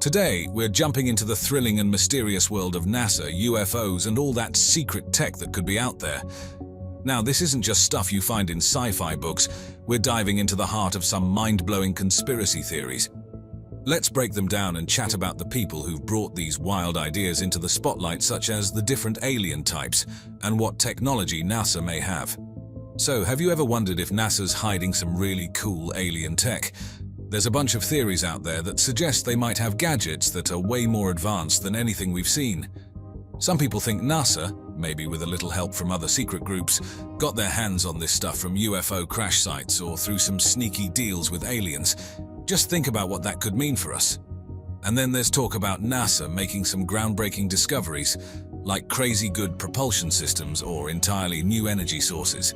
Today, we're jumping into the thrilling and mysterious world of NASA, UFOs, and all that secret tech that could be out there. Now, this isn't just stuff you find in sci-fi books. We're diving into the heart of some mind-blowing conspiracy theories. Let's break them down and chat about the people who've brought these wild ideas into the spotlight, such as the different alien types and what technology NASA may have. So, have you ever wondered if NASA's hiding some really cool alien tech? There's a bunch of theories out there that suggest they might have gadgets that are way more advanced than anything we've seen. Some people think NASA, maybe with a little help from other secret groups, got their hands on this stuff from UFO crash sites or through some sneaky deals with aliens. Just think about what that could mean for us. And then there's talk about NASA making some groundbreaking discoveries, like crazy good propulsion systems or entirely new energy sources.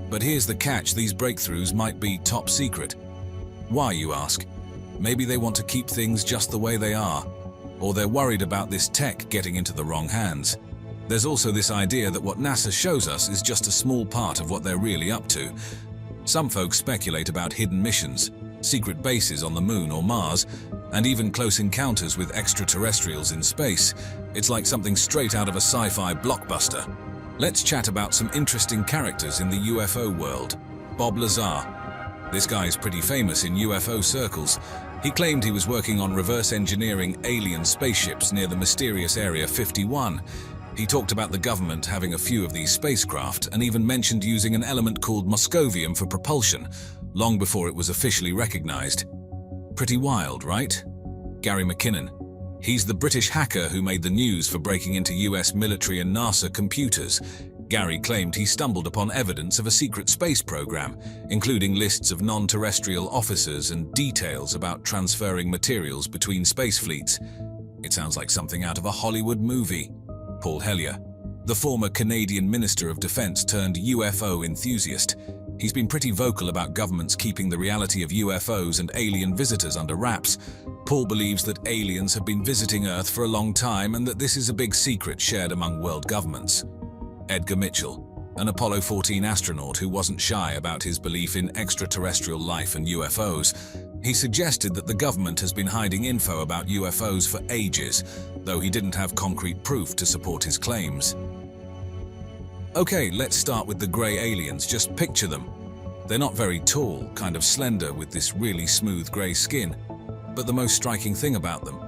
But here's the catch: these breakthroughs might be top secret. Why, you ask? Maybe they want to keep things just the way they are, or they're worried about this tech getting into the wrong hands. There's also this idea that what NASA shows us is just a small part of what they're really up to. Some folks speculate about hidden missions, secret bases on the Moon or Mars, and even close encounters with extraterrestrials in space. It's like something straight out of a sci-fi blockbuster. Let's chat about some interesting characters in the UFO world. Bob Lazar. This guy's pretty famous in UFO circles. He claimed he was working on reverse engineering alien spaceships near the mysterious Area 51. He talked about the government having a few of these spacecraft and even mentioned using an element called moscovium for propulsion, long before it was officially recognized. Pretty wild, right? Gary McKinnon. He's the British hacker who made the news for breaking into US military and NASA computers. Gary claimed he stumbled upon evidence of a secret space program, including lists of non-terrestrial officers and details about transferring materials between space fleets. It sounds like something out of a Hollywood movie. Paul Hellyer, the former Canadian Minister of Defense turned UFO enthusiast. He's been pretty vocal about governments keeping the reality of UFOs and alien visitors under wraps. Paul believes that aliens have been visiting Earth for a long time and that this is a big secret shared among world governments. Edgar Mitchell, an Apollo 14 astronaut who wasn't shy about his belief in extraterrestrial life and UFOs. He suggested that the government has been hiding info about UFOs for ages, though he didn't have concrete proof to support his claims. Okay, let's start with the grey aliens. Just picture them. They're not very tall, kind of slender with this really smooth grey skin. But the most striking thing about them,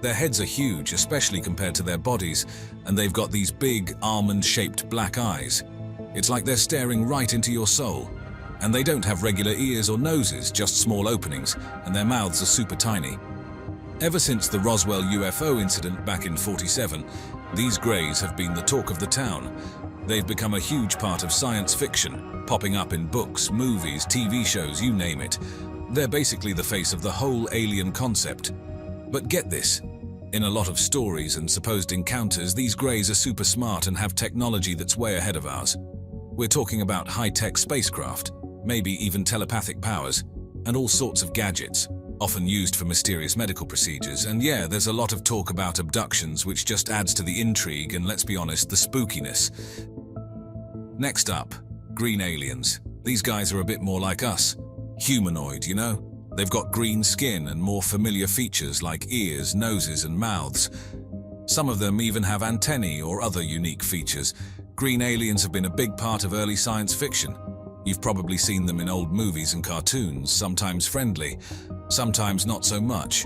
their heads are huge, especially compared to their bodies, and they've got these big, almond-shaped black eyes. It's like they're staring right into your soul. And they don't have regular ears or noses, just small openings, and their mouths are super tiny. Ever since the Roswell UFO incident back in '47, these greys have been the talk of the town. They've become a huge part of science fiction, popping up in books, movies, TV shows, you name it. They're basically the face of the whole alien concept. But get this, in a lot of stories and supposed encounters, these greys are super smart and have technology that's way ahead of ours. We're talking about high-tech spacecraft, maybe even telepathic powers, and all sorts of gadgets, often used for mysterious medical procedures. And yeah, there's a lot of talk about abductions, which just adds to the intrigue and, let's be honest, the spookiness. Next up, green aliens. These guys are a bit more like us. Humanoid, you know? They've got green skin and more familiar features like ears, noses, and mouths. Some of them even have antennae or other unique features. Green aliens have been a big part of early science fiction. You've probably seen them in old movies and cartoons, sometimes friendly, sometimes not so much.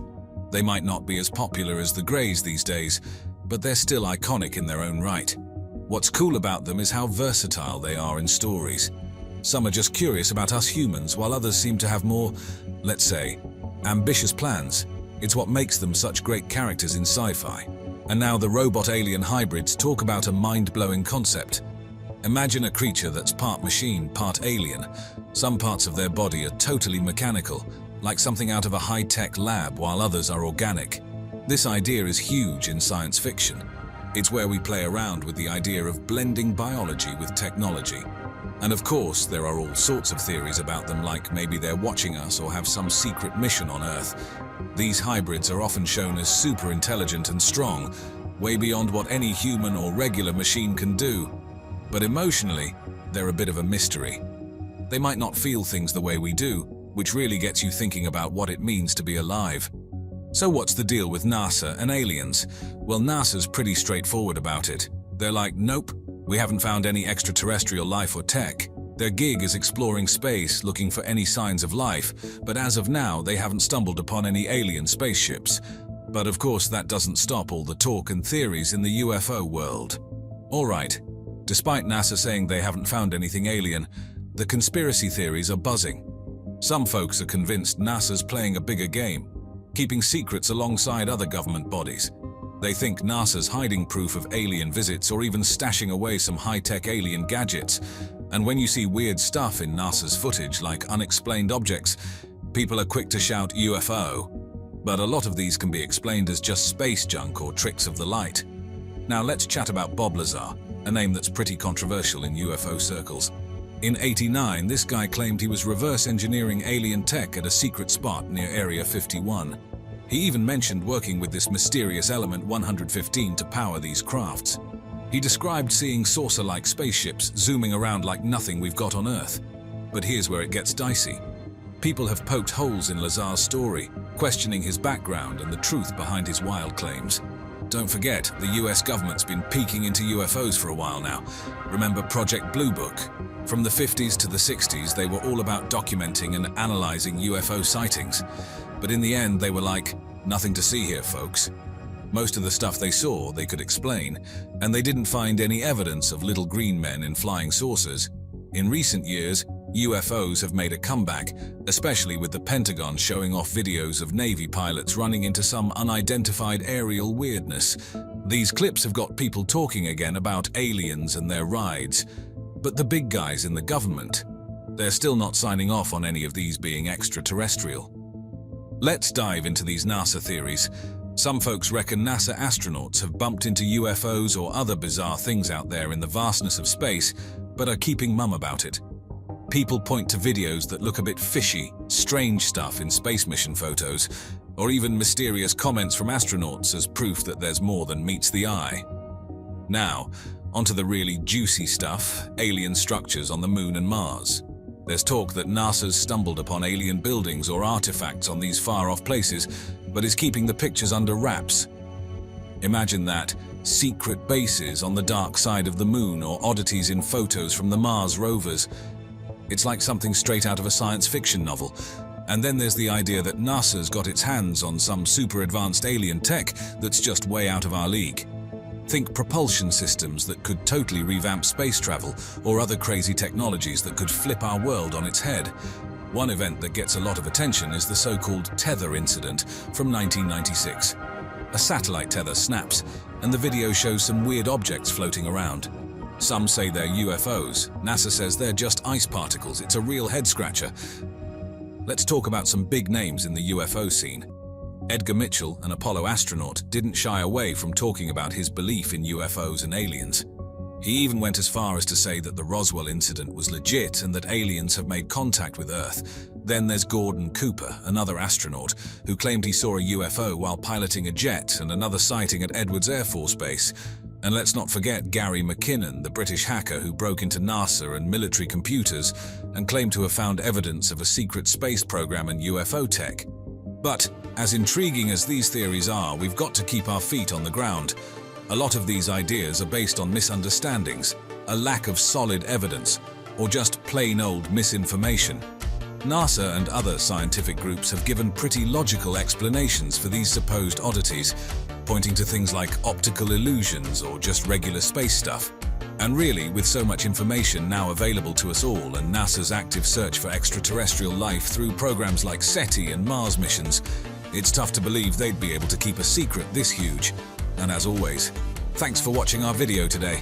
They might not be as popular as the greys these days, but they're still iconic in their own right. What's cool about them is how versatile they are in stories. Some are just curious about us humans, while others seem to have more, let's say, ambitious plans. It's what makes them such great characters in sci-fi. And now the robot-alien hybrids talk about a mind-blowing concept. Imagine a creature that's part machine, part alien. Some parts of their body are totally mechanical, like something out of a high-tech lab, while others are organic. This idea is huge in science fiction. It's where we play around with the idea of blending biology with technology. And of course, there are all sorts of theories about them, like maybe they're watching us or have some secret mission on Earth. These hybrids are often shown as super intelligent and strong, way beyond what any human or regular machine can do. But emotionally, they're a bit of a mystery. They might not feel things the way we do, which really gets you thinking about what it means to be alive. So what's the deal with NASA and aliens? Well, NASA's pretty straightforward about it. They're like, nope, we haven't found any extraterrestrial life or tech. Their gig is exploring space, looking for any signs of life, but as of now, they haven't stumbled upon any alien spaceships. But of course, that doesn't stop all the talk and theories in the UFO world. Alright, despite NASA saying they haven't found anything alien, the conspiracy theories are buzzing. Some folks are convinced NASA's playing a bigger game, keeping secrets alongside other government bodies. They think NASA's hiding proof of alien visits or even stashing away some high-tech alien gadgets. And when you see weird stuff in NASA's footage like unexplained objects, people are quick to shout UFO. But a lot of these can be explained as just space junk or tricks of the light. Now let's chat about Bob Lazar, a name that's pretty controversial in UFO circles. In '89, this guy claimed he was reverse engineering alien tech at a secret spot near Area 51. He even mentioned working with this mysterious element 115 to power these crafts. He described seeing saucer-like spaceships zooming around like nothing we've got on Earth. But here's where it gets dicey. People have poked holes in Lazar's story, questioning his background and the truth behind his wild claims. Don't forget, the US government's been peeking into UFOs for a while now. Remember Project Blue Book? From the 50s to the 60s, they were all about documenting and analyzing UFO sightings. But in the end, they were like, nothing to see here, folks. Most of the stuff they saw, they could explain, and they didn't find any evidence of little green men in flying saucers. In recent years, UFOs have made a comeback, especially with the Pentagon showing off videos of Navy pilots running into some unidentified aerial weirdness. These clips have got people talking again about aliens and their rides. But the big guys in the government, they're still not signing off on any of these being extraterrestrial. Let's dive into these NASA theories. Some folks reckon NASA astronauts have bumped into UFOs or other bizarre things out there in the vastness of space, but are keeping mum about it. People point to videos that look a bit fishy, strange stuff in space mission photos, or even mysterious comments from astronauts as proof that there's more than meets the eye. Now, onto the really juicy stuff, alien structures on the Moon and Mars. There's talk that NASA's stumbled upon alien buildings or artifacts on these far-off places, but is keeping the pictures under wraps. Imagine that, secret bases on the dark side of the Moon or oddities in photos from the Mars rovers. It's like something straight out of a science fiction novel. And then there's the idea that NASA's got its hands on some super advanced alien tech that's just way out of our league. Think propulsion systems that could totally revamp space travel, or other crazy technologies that could flip our world on its head. One event that gets a lot of attention is the so-called tether incident from 1996. A satellite tether snaps, and the video shows some weird objects floating around. Some say they're UFOs. NASA says they're just ice particles. It's a real head-scratcher. Let's talk about some big names in the UFO scene. Edgar Mitchell, an Apollo astronaut, didn't shy away from talking about his belief in UFOs and aliens. He even went as far as to say that the Roswell incident was legit and that aliens have made contact with Earth. Then there's Gordon Cooper, another astronaut, who claimed he saw a UFO while piloting a jet, and another sighting at Edwards Air Force Base. And let's not forget Gary McKinnon, the British hacker who broke into NASA and military computers and claimed to have found evidence of a secret space program and UFO tech. But, as intriguing as these theories are, we've got to keep our feet on the ground. A lot of these ideas are based on misunderstandings, a lack of solid evidence, or just plain old misinformation. NASA and other scientific groups have given pretty logical explanations for these supposed oddities, pointing to things like optical illusions or just regular space stuff. And really, with so much information now available to us all and NASA's active search for extraterrestrial life through programs like SETI and Mars missions, it's tough to believe they'd be able to keep a secret this huge. And as always, thanks for watching our video today.